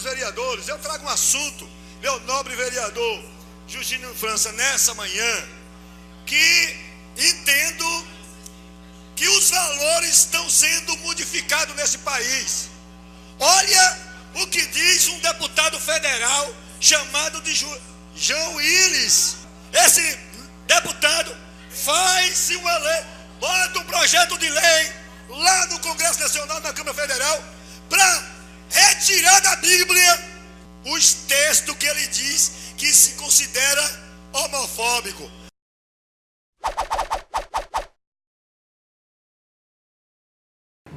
nobres vereadores, eu trago um assunto, meu nobre vereador Justino França, nessa manhã, que entendo que os valores estão sendo modificados nesse país. Olha o que diz um deputado federal chamado de João Willis. Esse deputado faz uma lei, bota um projeto de lei lá no Congresso Nacional, na Câmara Federal, para retirar da Bíblia os textos que ele diz que se considera homofóbico.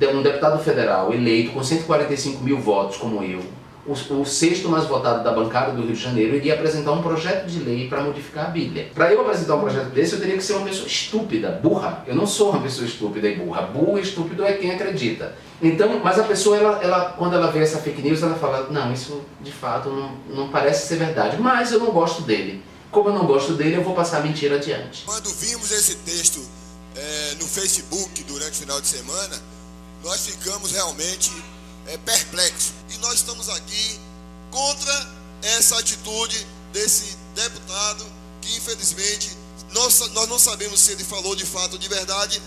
Um deputado federal eleito com 145 mil votos, como eu, o sexto mais votado da bancada do Rio de Janeiro, iria apresentar um projeto de lei para modificar a Bíblia. Para eu apresentar um projeto desse, eu teria que ser uma pessoa estúpida, burra. Eu não sou uma pessoa estúpida e burra. Burro e estúpido é quem acredita. Então, mas a pessoa, quando ela vê essa fake news, ela fala, não, isso de fato não parece ser verdade, mas eu não gosto dele. Como eu não gosto dele, eu vou passar a mentira adiante. Quando vimos esse texto no Facebook durante o final de semana, nós ficamos realmente perplexos. E nós estamos aqui contra essa atitude desse deputado que, infelizmente, nós não sabemos se ele falou de fato de verdade,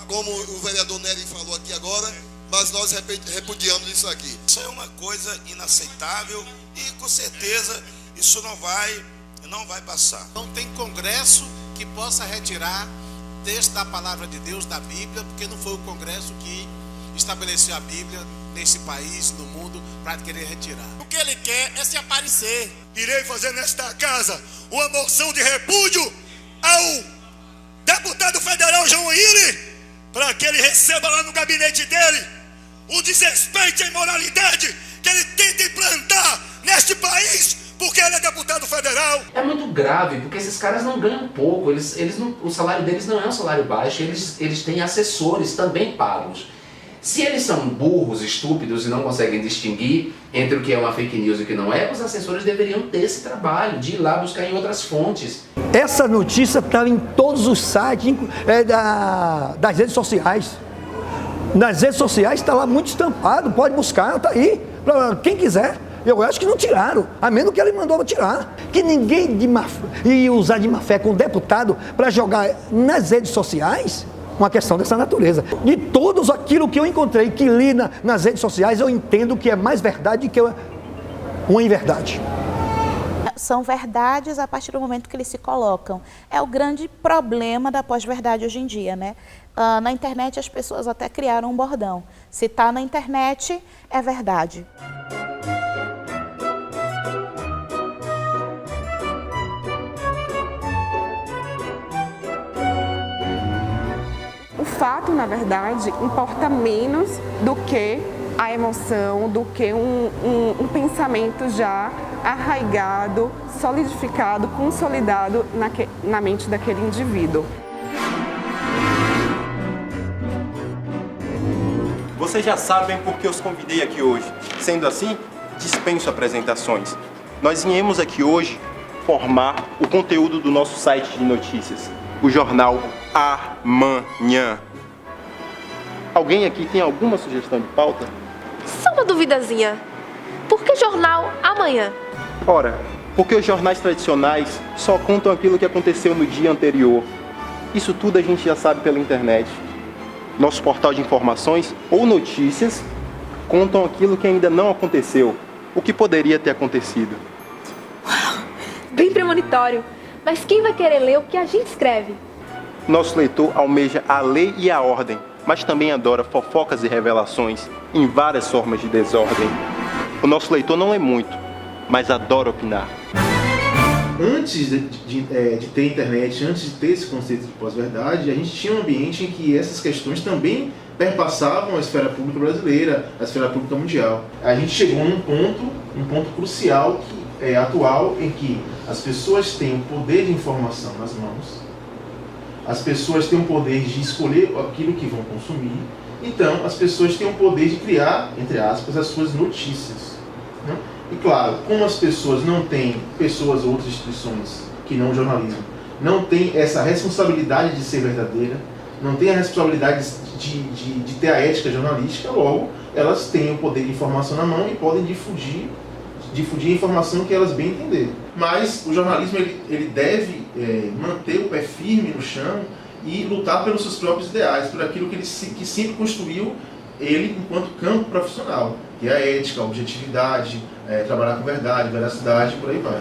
como o vereador Nery falou aqui agora, mas nós repudiamos isso aqui. Isso é uma coisa inaceitável e, com certeza, isso não vai passar. Não tem congresso que possa retirar texto da palavra de Deus, da Bíblia, porque não foi o congresso que estabeleceu a Bíblia nesse país, no mundo, para querer retirar. O que ele quer é se aparecer. Irei fazer nesta casa uma moção de repúdio ao deputado federal João Willis, para que ele receba lá no gabinete dele o desrespeito e a imoralidade que ele tenta implantar neste país, porque ele é deputado federal. É muito grave, porque esses caras não ganham pouco, o salário deles não é um salário baixo, eles têm assessores também pagos. Se eles são burros, estúpidos e não conseguem distinguir entre o que é uma fake news e o que não é, os assessores deveriam ter esse trabalho de ir lá buscar em outras fontes. Essa notícia está em todos os sites das redes sociais. Nas redes sociais está lá muito estampado, pode buscar, está aí, para quem quiser. Eu acho que não tiraram, a menos que ele mandou tirar. Que ninguém ia usar de má fé com um deputado para jogar nas redes sociais uma questão dessa natureza. De todos aquilo que eu encontrei, que li nas redes sociais, eu entendo que é mais verdade que uma inverdade. São verdades a partir do momento que eles se colocam. É o grande problema da pós-verdade hoje em dia, né? Na internet as pessoas até criaram um bordão. Se está na internet, é verdade. O fato, na verdade, importa menos do que a emoção, do que um pensamento já arraigado, solidificado, consolidado na mente daquele indivíduo. Vocês já sabem por que eu os convidei aqui hoje. Sendo assim, dispenso apresentações. Nós viemos aqui hoje formar o conteúdo do nosso site de notícias, o jornal Amanhã. Alguém aqui tem alguma sugestão de pauta? Só uma duvidazinha. Por que jornal Amanhã? Ora, porque os jornais tradicionais só contam aquilo que aconteceu no dia anterior. Isso tudo a gente já sabe pela internet. Nosso portal de informações ou notícias contam aquilo que ainda não aconteceu, o que poderia ter acontecido. Uau, bem premonitório. Mas quem vai querer ler o que a gente escreve? Nosso leitor almeja a lei e a ordem, mas também adora fofocas e revelações em várias formas de desordem. O nosso leitor não lê muito, mas adora opinar. Antes de ter internet, antes de ter esse conceito de pós-verdade, a gente tinha um ambiente em que essas questões também perpassavam a esfera pública brasileira, a esfera pública mundial. A gente chegou num ponto crucial atual, em que as pessoas têm o poder de informação nas mãos, as pessoas têm o poder de escolher aquilo que vão consumir, então as pessoas têm o poder de criar, entre aspas, as suas notícias, né? E claro, como as pessoas não têm, ou outras instituições, que não o jornalismo, não têm essa responsabilidade de ser verdadeira, não têm a responsabilidade de ter a ética jornalística, logo elas têm o poder de informação na mão e podem difundir difundir a informação que elas bem entenderem. Mas o jornalismo ele deve manter o pé firme no chão e lutar pelos seus próprios ideais, por aquilo que sempre construiu ele enquanto campo profissional, que é a ética, a objetividade, trabalhar com verdade, veracidade, por aí vai.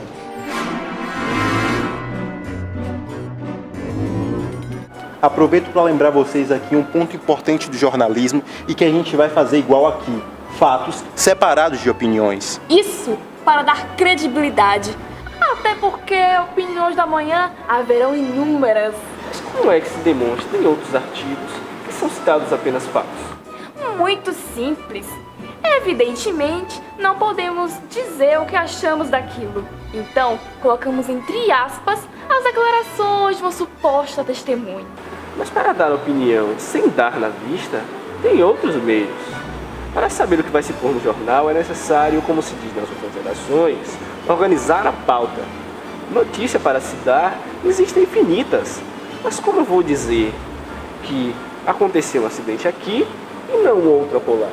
Aproveito para lembrar vocês aqui um ponto importante do jornalismo e que a gente vai fazer igual aqui. Fatos separados de opiniões. Isso para dar credibilidade. Até porque opiniões da manhã haverão inúmeras. Mas como é que se demonstra em outros artigos que são citados apenas fatos? Muito simples. Evidentemente, não podemos dizer o que achamos daquilo. Então, colocamos entre aspas as declarações de uma suposta testemunha. Mas para dar opinião sem dar na vista, tem outros meios. Para saber o que vai se pôr no jornal, é necessário, como se diz nas outras redações, organizar a pauta. Notícia para se dar existem infinitas. Mas como eu vou dizer que aconteceu um acidente aqui e não outro acolá?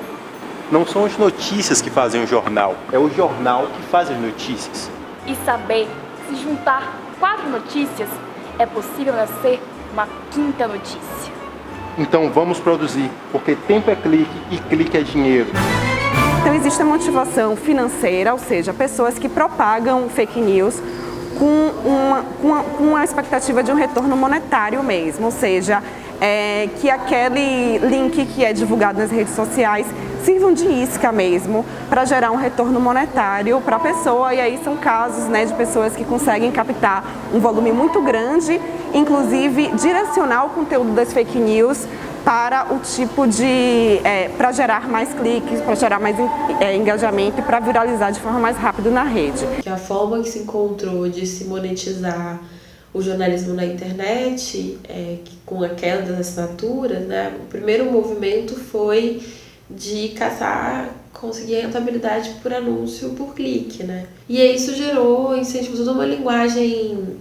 Não são as notícias que fazem o jornal, é o jornal que faz as notícias. E saber se juntar 4 notícias, é possível nascer uma 5ª notícia. Então vamos produzir, porque tempo é clique e clique é dinheiro. Então existe a motivação financeira, ou seja, pessoas que propagam fake news com uma expectativa de um retorno monetário mesmo, ou seja, que aquele link que é divulgado nas redes sociais sirvam de isca mesmo para gerar um retorno monetário para a pessoa, e aí são casos, né, de pessoas que conseguem captar um volume muito grande, inclusive direcionar o conteúdo das fake news para o tipo de... para gerar mais cliques, para gerar mais engajamento e para viralizar de forma mais rápida na rede. A forma que se encontrou de se monetizar o jornalismo na internet, com a queda das assinaturas, né, o primeiro movimento foi de caçar, conseguir a rentabilidade por anúncio, por clique, né? E aí isso gerou incentivo, toda uma linguagem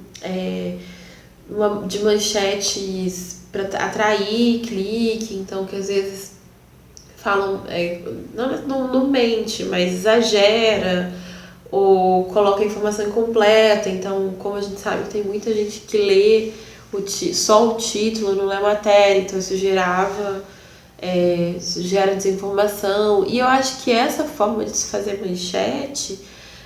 de manchetes para atrair clique, então que às vezes falam, não mente, mas exagera, ou coloca a informação incompleta. Então, como a gente sabe, tem muita gente que lê só o título, não lê a matéria, então isso gera desinformação. E eu acho que essa forma de se fazer manchete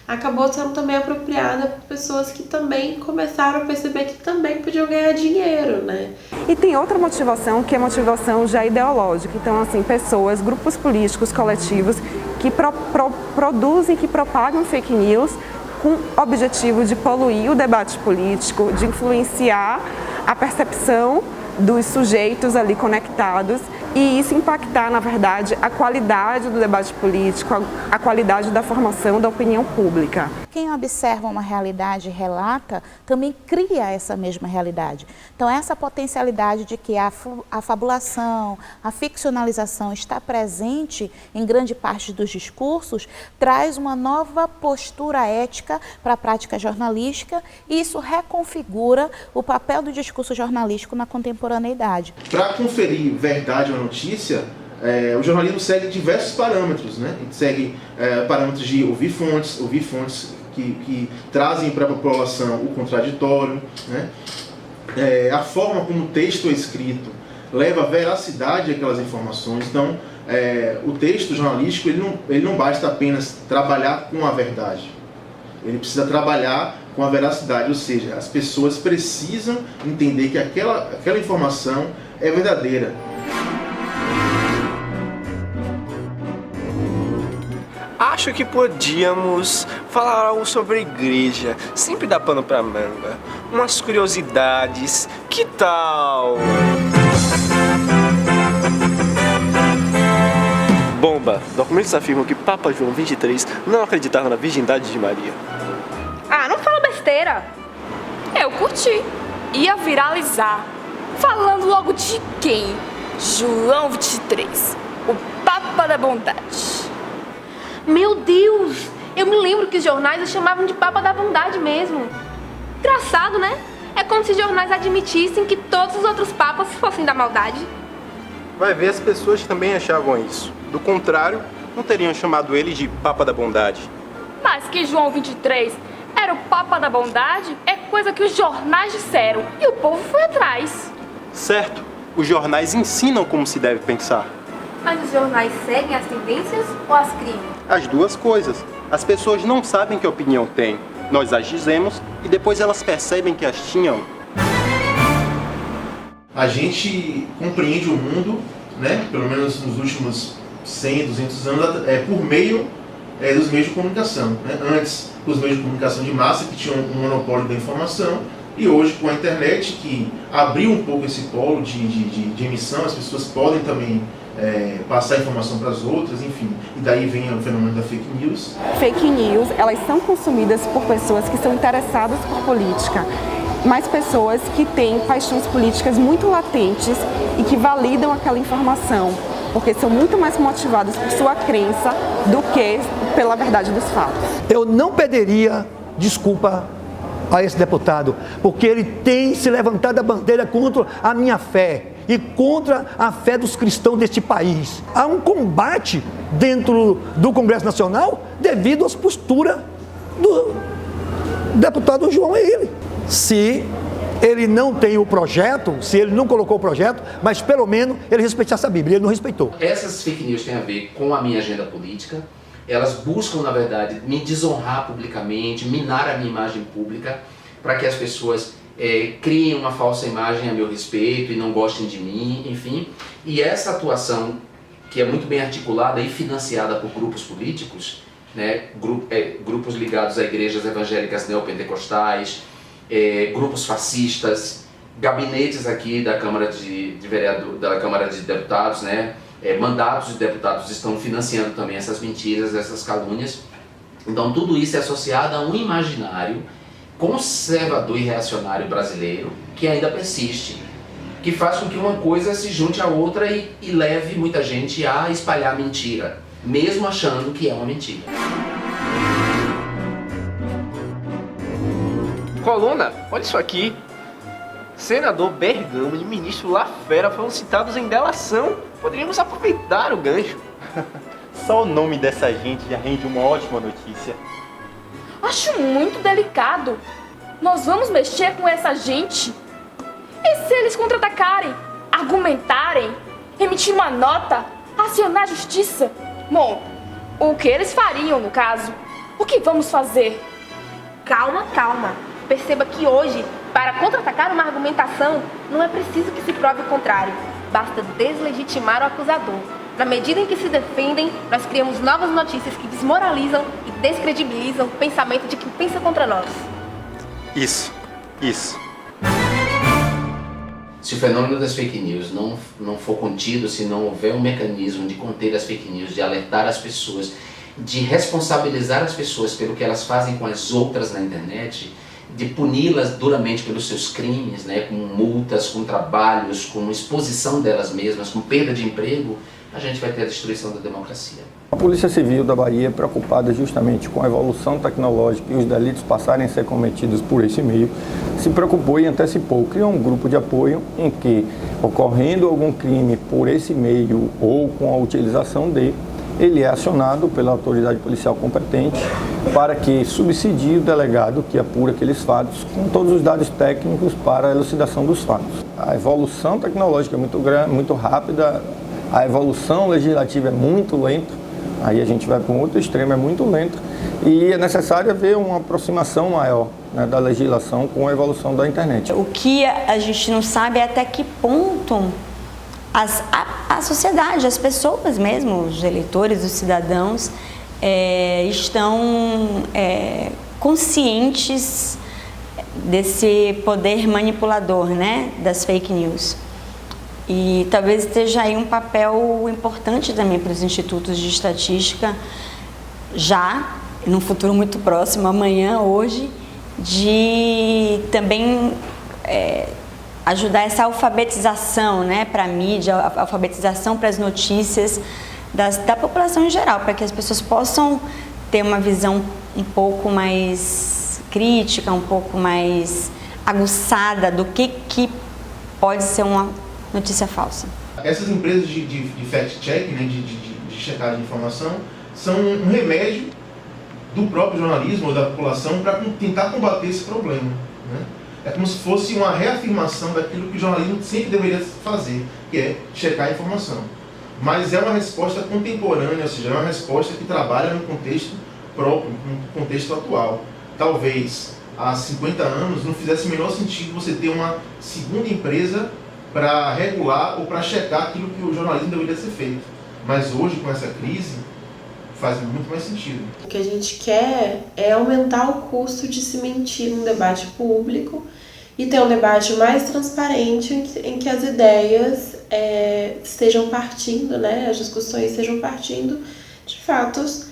acabou sendo também apropriada por pessoas que também começaram a perceber que também podiam ganhar dinheiro, né? E tem outra motivação, que é a motivação já ideológica. Então, assim, pessoas, grupos políticos, coletivos, que produzem, que propagam fake news com o objetivo de poluir o debate político, de influenciar a percepção dos sujeitos ali conectados, e isso impactar, na verdade, a qualidade do debate político, a qualidade da formação da opinião pública. Quem observa uma realidade e relata, também cria essa mesma realidade. Então, essa potencialidade de que a fabulação, a ficcionalização está presente em grande parte dos discursos, traz uma nova postura ética para a prática jornalística, e isso reconfigura o papel do discurso jornalístico na contemporaneidade. Para conferir verdade ou notícia, o jornalismo segue diversos parâmetros, né? A gente segue parâmetros de ouvir fontes que trazem para a população o contraditório, né? A forma como o texto é escrito leva veracidade àquelas informações. Então, o texto jornalístico ele não basta apenas trabalhar com a verdade, ele precisa trabalhar com a veracidade, ou seja, as pessoas precisam entender que aquela informação é verdadeira. Acho que podíamos falar algo sobre a igreja. Sempre dá pano pra manga. Umas curiosidades. Que tal? Bomba. Documentos afirmam que Papa João XXIII não acreditava na virgindade de Maria. Ah, não fala besteira. Eu curti. Ia viralizar. Falando logo de quem? João XXIII, o Papa da Bondade. Meu Deus! Eu me lembro que os jornais o chamavam de Papa da Bondade mesmo. Engraçado, né? É como se os jornais admitissem que todos os outros papas fossem da maldade. Vai ver, as pessoas também achavam isso. Do contrário, não teriam chamado ele de Papa da Bondade. Mas que João 23 era o Papa da Bondade é coisa que os jornais disseram e o povo foi atrás. Certo, os jornais ensinam como se deve pensar. Mas os jornais seguem as tendências ou as criam? As duas coisas. As pessoas não sabem que opinião têm. Nós as dizemos e depois elas percebem que as tinham. A gente compreende o mundo, né, pelo menos nos últimos 100, 200 anos, por meio dos meios de comunicação. Né? Antes, os meios de comunicação de massa, que tinham um monopólio da informação, e hoje, com a internet, que abriu um pouco esse polo de emissão, as pessoas podem também passar informação para as outras, enfim. E daí vem o fenômeno da fake news. Fake news, elas são consumidas por pessoas que são interessadas por política, mas pessoas que têm paixões políticas muito latentes e que validam aquela informação, porque são muito mais motivadas por sua crença do que pela verdade dos fatos. Eu não pediria desculpa a esse deputado, porque ele tem se levantado a bandeira contra a minha fé e contra a fé dos cristãos deste país. Há um combate dentro do Congresso Nacional devido às posturas do deputado João Eile. Se ele não tem o projeto, se ele não colocou o projeto, mas pelo menos ele respeitasse a Bíblia, ele não respeitou. Essas fake news têm a ver com a minha agenda política. Elas buscam, na verdade, me desonrar publicamente, minar a minha imagem pública, para que as pessoas criem uma falsa imagem a meu respeito e não gostem de mim, enfim. E essa atuação, que é muito bem articulada e financiada por grupos políticos, né, grupos ligados a igrejas evangélicas neopentecostais, grupos fascistas, gabinetes aqui da Câmara da Câmara de Deputados, né, mandatos de deputados estão financiando também essas mentiras, essas calúnias. Então tudo isso é associado a um imaginário conservador e reacionário brasileiro que ainda persiste, que faz com que uma coisa se junte à outra e leve muita gente a espalhar mentira, mesmo achando que é uma mentira. Coluna, olha isso aqui. Senador Bergamo e ministro Lafera foram citados em delação. Poderíamos aproveitar o gancho. Só o nome dessa gente já rende uma ótima notícia. Acho muito delicado. Nós vamos mexer com essa gente? E se eles contra-atacarem, argumentarem, emitir uma nota, acionar a justiça? Bom, o que eles fariam no caso? O que vamos fazer? Calma, calma. Perceba que hoje, para contra-atacar uma argumentação, não é preciso que se prove o contrário. Basta deslegitimar o acusador. Na medida em que se defendem, nós criamos novas notícias que desmoralizam e descredibilizam o pensamento de quem pensa contra nós. Isso. Se o fenômeno das fake news não for contido, se não houver um mecanismo de conter as fake news, de alertar as pessoas, de responsabilizar as pessoas pelo que elas fazem com as outras na internet, de puni-las duramente pelos seus crimes, né, com multas, com trabalhos, com exposição delas mesmas, com perda de emprego, a gente vai ter a destruição da democracia. A Polícia Civil da Bahia, preocupada justamente com a evolução tecnológica e os delitos passarem a ser cometidos por esse meio, se preocupou e antecipou, criou um grupo de apoio em que, ocorrendo algum crime por esse meio ou com a utilização dele, ele é acionado pela autoridade policial competente para que subsidie o delegado que apura aqueles fatos com todos os dados técnicos para a elucidação dos fatos. A evolução tecnológica é muito grande, muito rápida, a evolução legislativa é muito lenta, aí a gente vai para um outro extremo, é muito lento, e é necessário haver uma aproximação maior, né, da legislação com a evolução da internet. O que a gente não sabe é até que ponto a sociedade, as pessoas mesmo, os eleitores, os cidadãos, estão conscientes desse poder manipulador, né, das fake news. E talvez esteja aí um papel importante também para os institutos de estatística, já, num futuro muito próximo, amanhã, hoje, de também ajudar essa alfabetização, né, para a mídia, a alfabetização para as notícias da população em geral, para que as pessoas possam ter uma visão um pouco mais crítica, um pouco mais aguçada do que pode ser uma notícia falsa. Essas empresas de fact-check, né, de checagem de informação, são um remédio do próprio jornalismo ou da população para tentar combater esse problema, né? É como se fosse uma reafirmação daquilo que o jornalismo sempre deveria fazer, que é checar a informação. Mas é uma resposta contemporânea, ou seja, é uma resposta que trabalha no contexto próprio, no contexto atual. Talvez há 50 anos não fizesse o menor sentido você ter uma segunda empresa para regular ou para checar aquilo que o jornalismo deveria ser feito. Mas hoje, com essa crise, faz muito mais sentido. O que a gente quer é aumentar o custo de se mentir no debate público e ter um debate mais transparente em que as ideias estejam partindo, né, as discussões estejam partindo de fatos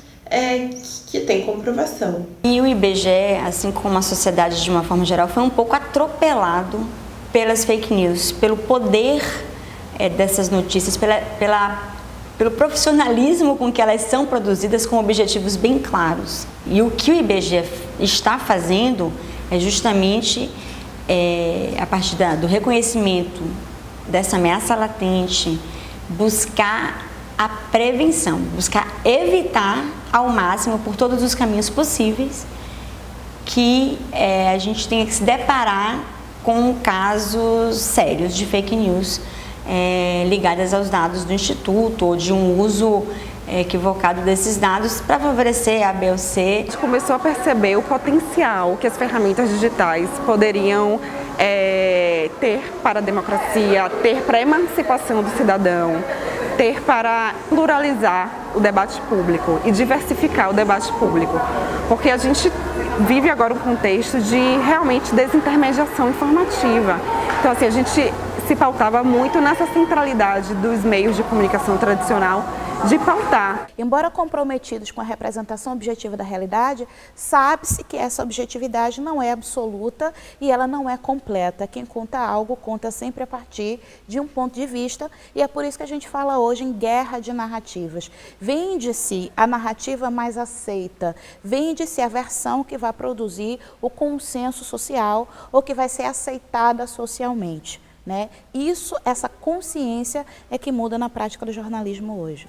que tem comprovação. E o IBGE, assim como a sociedade de uma forma geral, foi um pouco atropelado pelas fake news, pelo poder dessas notícias, pelo profissionalismo com que elas são produzidas com objetivos bem claros. E o que o IBGE está fazendo é justamente, a partir do reconhecimento dessa ameaça latente, buscar a prevenção, buscar evitar ao máximo, por todos os caminhos possíveis, que a gente tenha que se deparar com casos sérios de fake news ligadas aos dados do Instituto ou de um uso equivocado desses dados para favorecer a B ou C. A gente começou a perceber o potencial que as ferramentas digitais poderiam ter para a democracia, ter para a emancipação do cidadão, ter para pluralizar o debate público e diversificar o debate público. Porque a gente vive agora um contexto de realmente desintermediação informativa. Então, assim, a gente se pautava muito nessa centralidade dos meios de comunicação tradicional de pautar. Embora comprometidos com a representação objetiva da realidade, sabe-se que essa objetividade não é absoluta e ela não é completa. Quem conta algo, conta sempre a partir de um ponto de vista, e é por isso que a gente fala hoje em guerra de narrativas. Vende-se a narrativa mais aceita, vende-se a versão que vai produzir o consenso social ou que vai ser aceitada socialmente, né? Essa consciência é que muda na prática do jornalismo hoje.